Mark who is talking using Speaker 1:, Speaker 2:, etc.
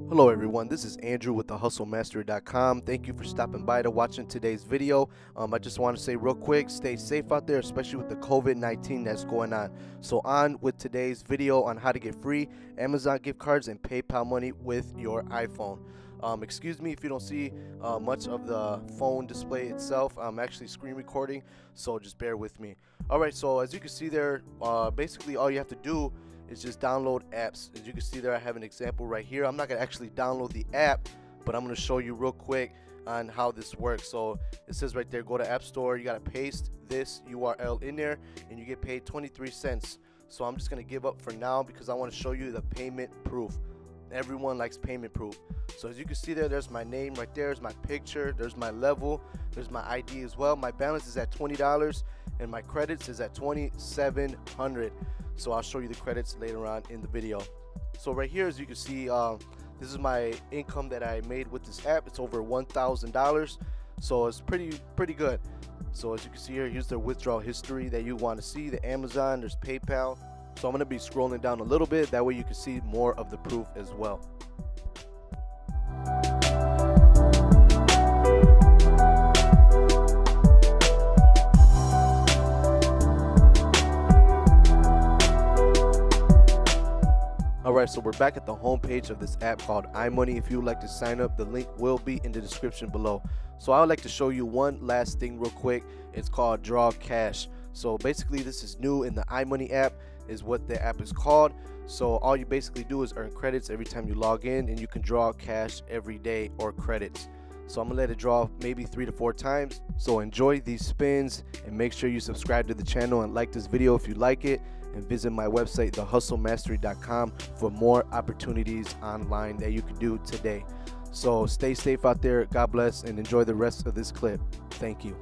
Speaker 1: Hello everyone, this is Andrew with thehustlemastery.com. Thank you for stopping by to watching today's video. I just want to say real quick, stay safe out there, especially with the COVID-19 that's going on. So on with today's video on how to get free Amazon gift cards and PayPal money with your iPhone. Excuse me if you don't see much of the phone display itself. I'm actually screen recording, so just bear with me. Alright, so as you can see there, basically all you have to do is just download apps. As you can see there, I have an example right here. I'm not gonna actually download the app, but I'm gonna show you real quick on how this works. So it says right there, go to App Store. You gotta paste this URL in there and you get paid 23 cents. So I'm just gonna give up for now because I want to show you the payment proof. Everyone likes payment proof. So as you can see there, there's my name right there, there's my picture, there's my level, there's my ID as well. My balance is at $20 and my credits is at 2,700. So I'll show you the credits later on in the video. So right here, as you can see, this is my income that I made with this app. It's over $1,000, so it's pretty good. So as you can see here, here's the withdrawal history that you want to see. The Amazon, there's PayPal. So I'm going to be scrolling down a little bit, that way you can see more of the proof as well. Alright, so we're back at the home page of this app called iMoney. If you would like to sign up, the link will be in the description below. So I would like to show you one last thing real quick. It's called Draw Cash. So basically this is new in the iMoney app, is what the app is called. So all you basically do is earn credits every time you log in, and you can draw cash every day or credits. So I'm gonna let it draw maybe 3 to 4 times. So enjoy these spins and make sure you subscribe to the channel and like this video if you like it, and visit my website thehustlemastery.com for more opportunities online that you can do today. So stay safe out there, God bless, and enjoy the rest of this clip. Thank you.